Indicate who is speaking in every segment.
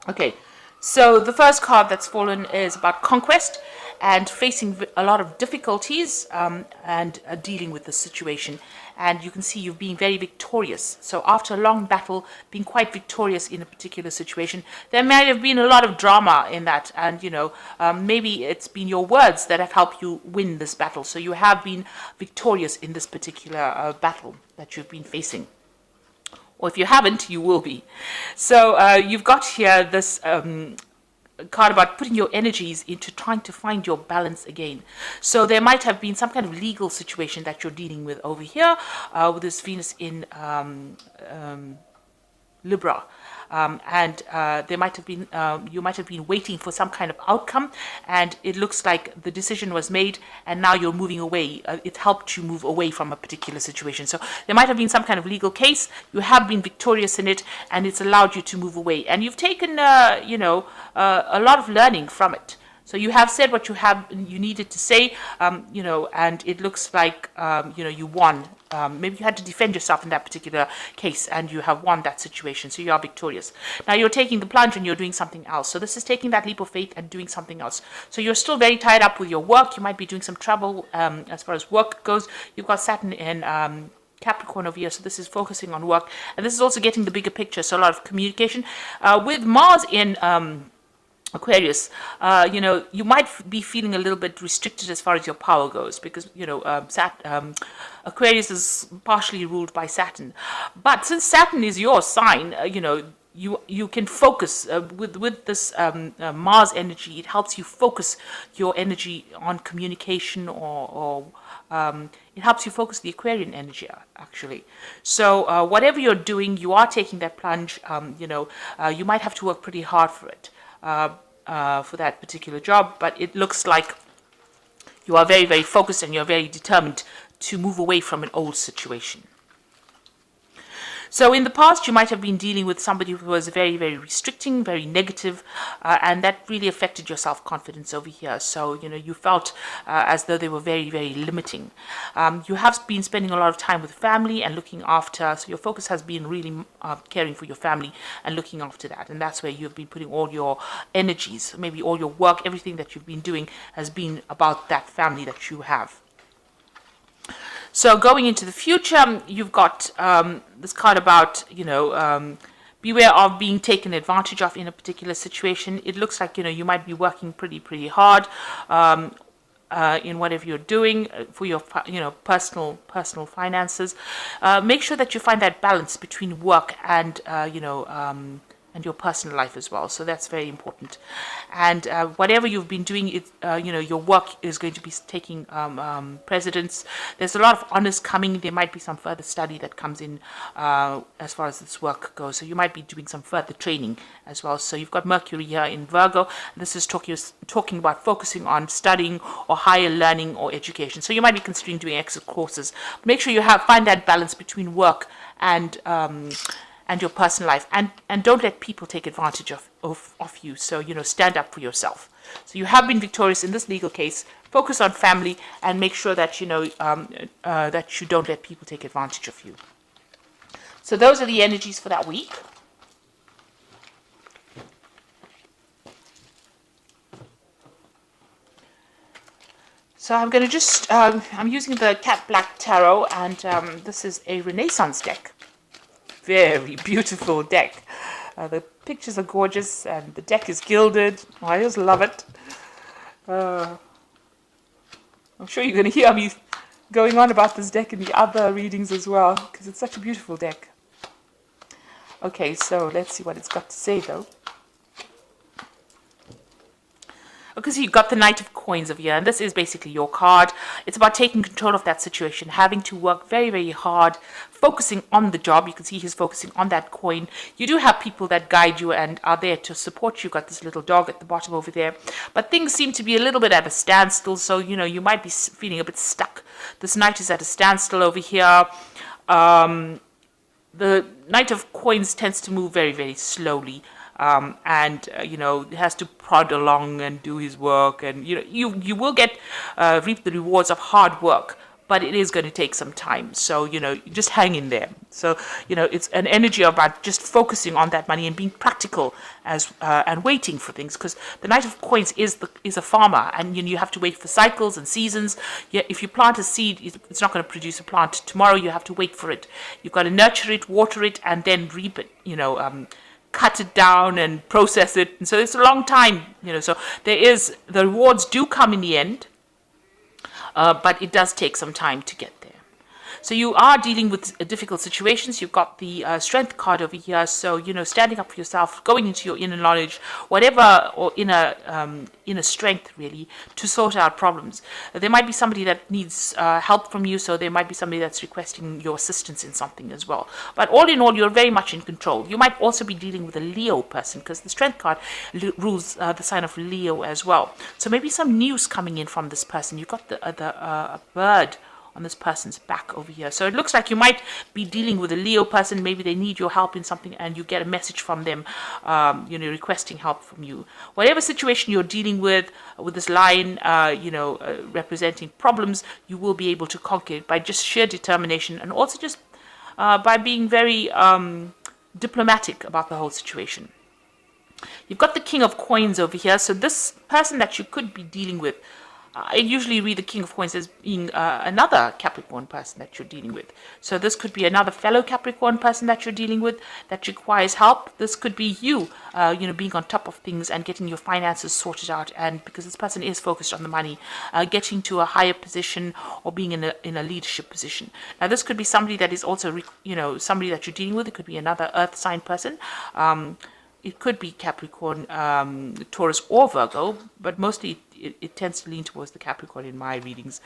Speaker 1: Okay, so the first card that's fallen is about conquest and facing a lot of difficulties and dealing with the situation. And you can see you've been very victorious. So after a long battle, being quite victorious in a particular situation, there might have been a lot of drama in that. And, maybe it's been your words that have helped you win this battle. So you have been victorious in this particular battle that you've been facing. Or if you haven't, you will be. So you've got here this card about putting your energies into trying to find your balance again. So there might have been some kind of legal situation that you're dealing with over here with this Venus in Libra. And there might have been, you might have been waiting for some kind of outcome, and it looks like the decision was made, and now you're moving away. It helped you move away from a particular situation. So there might have been some kind of legal case. You have been victorious in it, and it's allowed you to move away. And you've taken, a lot of learning from it. So you have said what you needed to say, and it looks like, you won. Maybe you had to defend yourself in that particular case, and you have won that situation, so you are victorious. Now you're taking the plunge and you're doing something else. So this is taking that leap of faith and doing something else. So you're still very tied up with your work. You might be doing some trouble as far as work goes. You've got Saturn in Capricorn over here, so this is focusing on work. And this is also getting the bigger picture, so a lot of communication. With Mars in Aquarius, you might be feeling a little bit restricted as far as your power goes because, Aquarius is partially ruled by Saturn. But since Saturn is your sign, you can focus with this Mars energy. It helps you focus your energy on communication or it helps you focus the Aquarian energy, actually. So whatever you're doing, you are taking that plunge. You might have to work pretty hard for it. For that particular job, but it looks like you are very, very focused and you're very determined to move away from an old situation. So in the past, you might have been dealing with somebody who was very, very restricting, very negative, and that really affected your self-confidence over here. So, you felt as though they were very, very limiting. You have been spending a lot of time with family and looking after, so your focus has been really caring for your family and looking after that. And that's where you've been putting all your energies, maybe all your work, everything that you've been doing has been about that family that you have. So going into the future, you've got this card about, beware of being taken advantage of in a particular situation. It looks like, you might be working pretty hard in whatever you're doing for your, personal finances. Make sure that you find that balance between work and, and your personal life as well. So that's very important. And whatever you've been doing, your work is going to be taking precedence. There's a lot of honors coming. There might be some further study that comes in as far as this work goes. So you might be doing some further training as well. So you've got Mercury here in Virgo. This is talking about focusing on studying or higher learning or education. So you might be considering doing extra courses. Make sure you find that balance between work and your personal life, and don't let people take advantage of you. So stand up for yourself. So you have been victorious in this legal case. Focus on family and make sure that that you don't let people take advantage of you. So those are the energies for that week. So I'm going to just I'm using the Cat Black Tarot, and this is a Renaissance deck. Very beautiful deck. The pictures are gorgeous and the deck is gilded. I just love it. I'm sure you're going to hear me going on about this deck in the other readings as well, because it's such a beautiful deck. Okay, so let's see what it's got to say though. Because you've got the Knight of Coins over here, and this is basically your card. It's about taking control of that situation, having to work very, very hard, focusing on the job. You can see he's focusing on that coin. You do have people that guide you and are there to support you. You've got this little dog at the bottom over there. But things seem to be a little bit at a standstill, so, you might be feeling a bit stuck. This Knight is at a standstill over here. The Knight of Coins tends to move very, very slowly. He has to prod along and do his work, and you will get reap the rewards of hard work, but it is going to take some time. So, just hang in there. So, it's an energy about just focusing on that money and being practical and waiting for things, because the Knight of Coins is a farmer, and you have to wait for cycles and seasons. Yeah, if you plant a seed, it's not going to produce a plant tomorrow. You have to wait for it. You've got to nurture it, water it, and then reap it. Cut it down and process it, and so it's a long time. So the rewards do come in the end, but it does take some time to get there. So you are dealing with difficult situations. You've got the strength card over here. So, standing up for yourself, going into your inner knowledge, whatever, or inner strength, really, to sort out problems. There might be somebody that needs help from you. So there might be somebody that's requesting your assistance in something as well. But all in all, you're very much in control. You might also be dealing with a Leo person, because the strength card rules the sign of Leo as well. So maybe some news coming in from this person. You've got a bird on this person's back over here. So it looks like you might be dealing with a Leo person. Maybe they need your help in something, and you get a message from them, requesting help from you. Whatever situation you're dealing with this line, representing problems, you will be able to conquer it by just sheer determination, and also just by being very diplomatic about the whole situation. You've got the King of Coins over here. So this person that you could be dealing with, I usually read the King of Coins as being another Capricorn person that you're dealing with. So this could be another fellow Capricorn person that you're dealing with that requires help. This could be you, being on top of things and getting your finances sorted out. And because this person is focused on the money, getting to a higher position or being in a leadership position. Now, this could be somebody that is also, somebody that you're dealing with. It could be another Earth sign person. It could be Capricorn, Taurus, or Virgo, but mostly it tends to lean towards the Capricorn in my readings.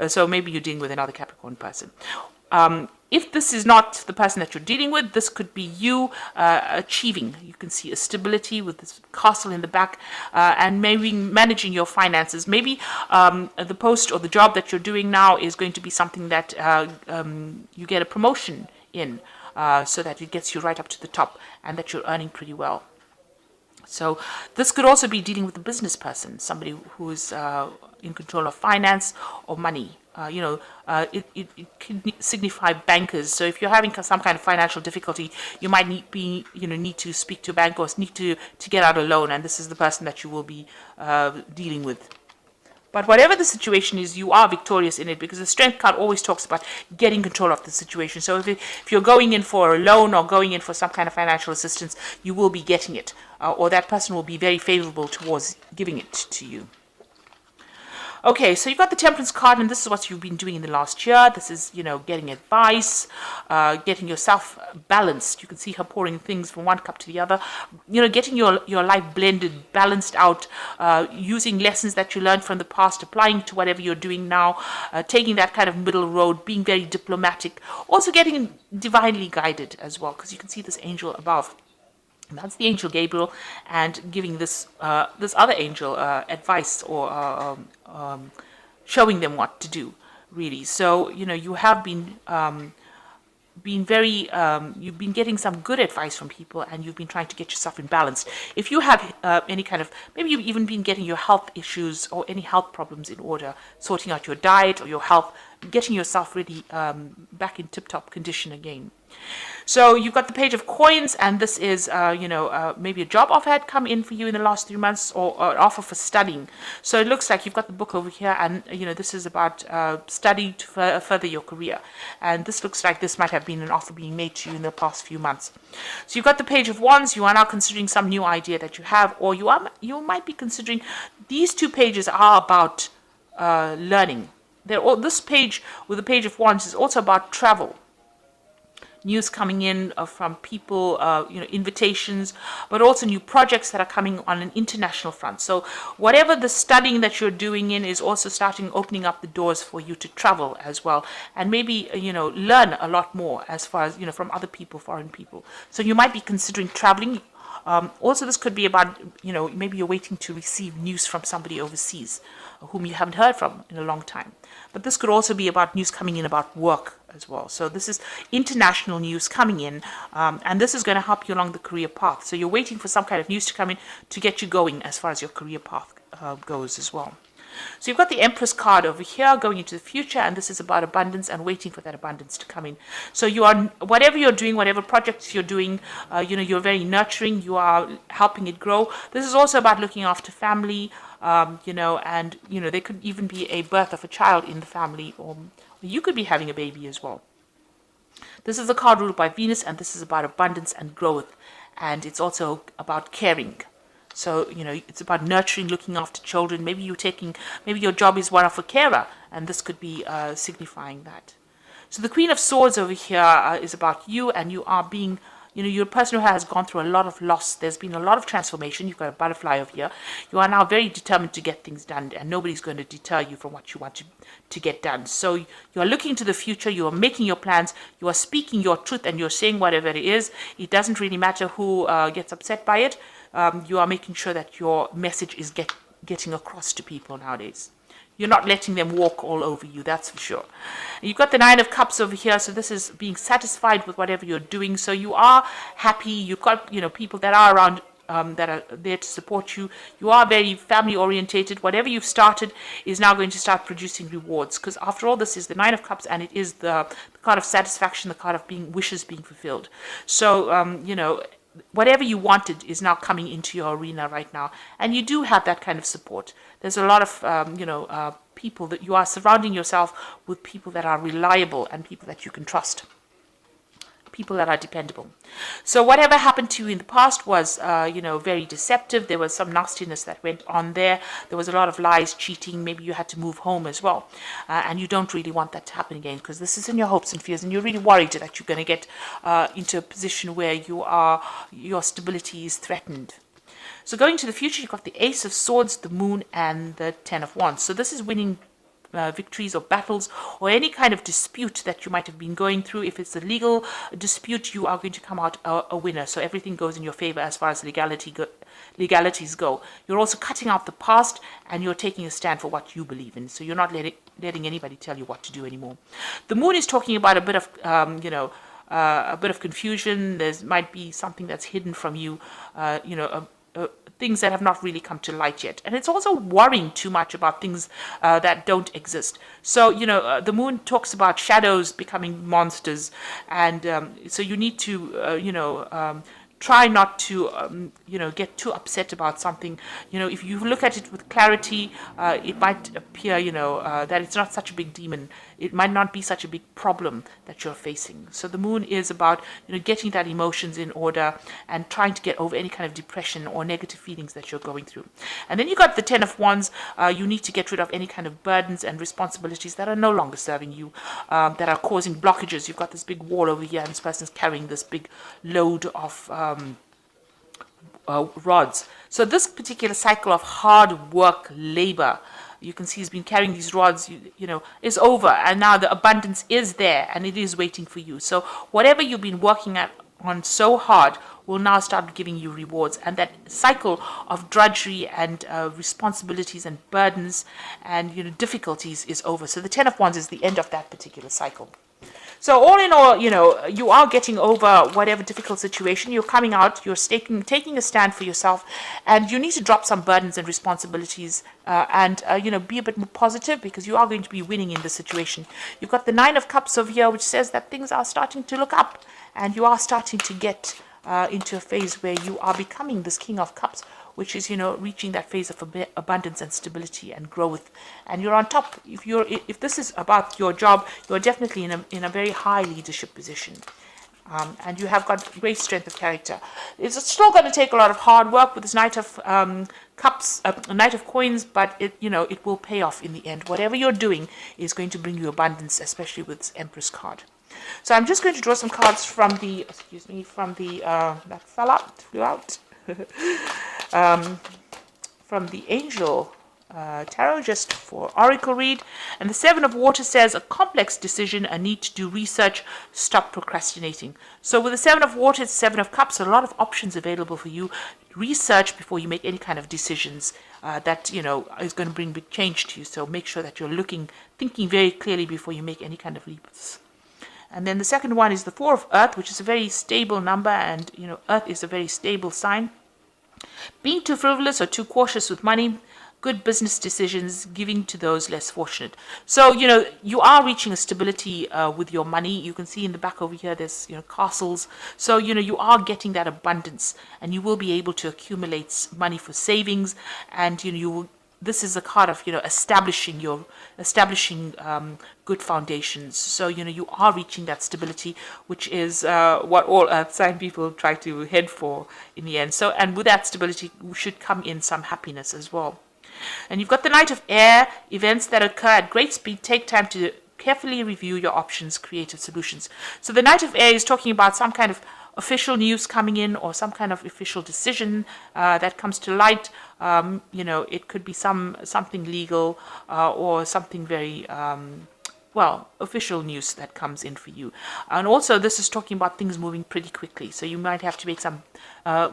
Speaker 1: So maybe you're dealing with another Capricorn person. If this is not the person that you're dealing with, this could be you achieving. You can see a stability with this castle in the back, and maybe managing your finances. Maybe the post or the job that you're doing now is going to be something that you get a promotion in. So that it gets you right up to the top, and that you're earning pretty well. So this could also be dealing with a business person, somebody who is in control of finance or money. It can signify bankers. So if you're having some kind of financial difficulty, you might need to speak to a bank, or need to get out a loan, and this is the person that you will be dealing with. But whatever the situation is, you are victorious in it, because the strength card always talks about getting control of the situation. So if you're going in for a loan or going in for some kind of financial assistance, you will be getting it, or that person will be very favorable towards giving it to you. Okay, so you've got the Temperance card, and this is what you've been doing in the last year. This is, getting advice, getting yourself balanced. You can see her pouring things from one cup to the other. Getting your life blended, balanced out, using lessons that you learned from the past, applying to whatever you're doing now, taking that kind of middle road, being very diplomatic, also getting divinely guided as well, because you can see this angel above. And that's the angel Gabriel, and giving this other angel advice, or showing them what to do, really. So you have been very you've been getting some good advice from people, and you've been trying to get yourself in balance. If you have any kind of, maybe you've even been getting your health issues or any health problems in order, sorting out your diet or your health, getting yourself really back in tip-top condition again. So you've got the Page of Coins, and this is, maybe a job offer had come in for you in the last 3 months, or an offer for studying. So it looks like you've got the book over here, and, this is about studying to further your career. And this looks like this might have been an offer being made to you in the past few months. So you've got the Page of Wands. You are now considering some new idea that you have, or you might be considering, these two pages are about learning. This page with the Page of Wands is also about travel. News coming in from people, invitations, but also new projects that are coming on an international front. So whatever the studying that you're doing in is also opening up the doors for you to travel as well, and maybe, learn a lot more as far as, from other people, foreign people. So you might be considering traveling. Also, this could be about, maybe you're waiting to receive news from somebody overseas whom you haven't heard from in a long time. But this could also be about news coming in about work as well. So this is international news coming in, and this is going to help you along the career path. So you're waiting for some kind of news to come in to get you going as far as your career path goes as well. So you've got the Empress card over here going into the future, and this is about abundance and waiting for that abundance to come in. So you are, whatever you're doing, whatever projects you're doing, you're very nurturing, you are helping it grow. This is also about looking after family, and there could even be a birth of a child in the family, or you could be having a baby as well. This is a card ruled by Venus, and this is about abundance and growth, and it's also about caring. So, it's about nurturing, looking after children. Maybe your job is one of a carer, and this could be signifying that. So the Queen of Swords over here is about you, and you are being, you're a person who has gone through a lot of loss. There's been a lot of transformation. You've got a butterfly over here. You are now very determined to get things done, and nobody's going to deter you from what you want to get done. So you are looking to the future. You are making your plans. You are speaking your truth, and you're saying whatever it is. It doesn't really matter who gets upset by it. You are making sure that your message is getting across to people nowadays. You're not letting them walk all over you, that's for sure. You've got the Nine of Cups over here, so this is being satisfied with whatever you're doing. So you are happy. You've got people that are around that are there to support you. You are very family orientated. Whatever you've started is now going to start producing rewards, because after all, this is the Nine of Cups, and it is the card of satisfaction, the card of wishes being fulfilled. So whatever you wanted is now coming into your arena right now, and you do have that kind of support. There's a lot of people that you are surrounding yourself with, people that are reliable and people that you can trust, people that are dependable. So whatever happened to you in the past was very deceptive. There was some nastiness that went on there. There was a lot of lies, cheating. Maybe you had to move home as well, and you don't really want that to happen again, because this is in your hopes and fears, and you're really worried that you're going to get into a position where your stability is threatened. So going to the future, you've got the Ace of Swords, the Moon, and the Ten of Wands. So this is winning victories or battles or any kind of dispute that you might have been going through. If it's a legal dispute, you are going to come out a winner. So everything goes in your favor as far as legalities go. You're also cutting out the past, and you're taking a stand for what you believe in. So you're not letting anybody tell you what to do anymore. The Moon is talking about a bit of a bit of confusion. There might be something that's hidden from you, things that have not really come to light yet. And it's also worrying too much about things that don't exist. So, the Moon talks about shadows becoming monsters. And so you need to, try not to, get too upset about something. If you look at it with clarity, it might appear, that it's not such a big demon. It might not be such a big problem that you're facing. So the Moon is about, getting that emotions in order and trying to get over any kind of depression or negative feelings that you're going through. And then you got the Ten of Wands. You need to get rid of any kind of burdens and responsibilities that are no longer serving you, that are causing blockages. You've got this big wall over here, and this person's carrying this big load of rods. So this particular cycle of hard work, labor, you can see he's been carrying these rods, is over, and now the abundance is there, and it is waiting for you. So whatever you've been working on so hard will now start giving you rewards, and that cycle of drudgery and responsibilities and burdens and difficulties is over. So the Ten of Wands is the end of that particular cycle. So all in all, you are getting over whatever difficult situation. You're coming out, you're taking a stand for yourself, and you need to drop some burdens and responsibilities and be a bit more positive, because you are going to be winning in this situation. You've got the Nine of Cups over here, which says that things are starting to look up, and you are starting to get into a phase where you are becoming this King of Cups, which is, reaching that phase of abundance and stability and growth. And you're on top. If this is about your job, you're definitely in a very high leadership position. And you have got great strength of character. It's still going to take a lot of hard work with this Knight of Cups, Knight of Coins, but it will pay off in the end. Whatever you're doing is going to bring you abundance, especially with this Empress card. So I'm just going to draw some cards from the, that flew out. From the Angel Tarot, just for Oracle read. And the Seven of Water says, a complex decision, a need to do research, stop procrastinating. So with the Seven of Water, it's Seven of Cups, a lot of options available for you. Research before you make any kind of decisions that is going to bring big change to you. So make sure that you're thinking very clearly before you make any kind of leaps. And then the second one is the Four of Earth, which is a very stable number, and Earth is a very stable sign. Being too frivolous or too cautious with money, good business decisions, giving to those less fortunate. So, you are reaching a stability with your money. You can see in the back over here, there's, castles. So, you are getting that abundance, and you will be able to accumulate money for savings, and, you will. This is a card of, establishing good foundations. So, you are reaching that stability, which is what all earth sign people try to head for in the end. So, and with that stability should come in some happiness as well. And you've got the Knight of Air. Events that occur at great speed take time to carefully review your options, creative solutions. So the Knight of Air is talking about some kind of official news coming in, or some kind of official decision that comes to light. It could be something legal, or something very official news that comes in for you. And also, this is talking about things moving pretty quickly. So you might have to make some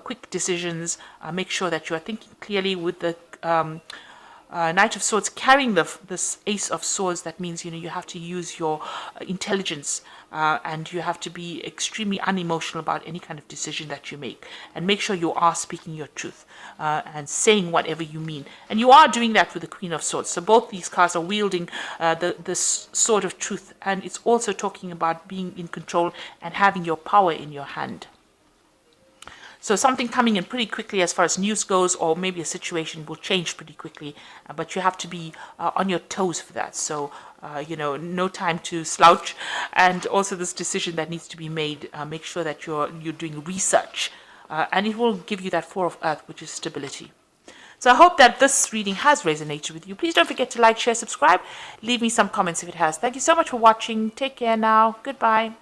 Speaker 1: quick decisions. Make sure that you are thinking clearly with the Knight of Swords carrying this Ace of Swords. That means, you have to use your intelligence, and you have to be extremely unemotional about any kind of decision that you make. And make sure you are speaking your truth and saying whatever you mean. And you are doing that with the Queen of Swords. So both these cards are wielding this sword of truth. And it's also talking about being in control and having your power in your hand. So something coming in pretty quickly as far as news goes, or maybe a situation will change pretty quickly, but you have to be on your toes for that. So, no time to slouch. And also this decision that needs to be made, make sure that you're doing research, and it will give you that Four of Earth, which is stability. So I hope that this reading has resonated with you. Please don't forget to like, share, subscribe. Leave me some comments if it has. Thank you so much for watching. Take care now. Goodbye.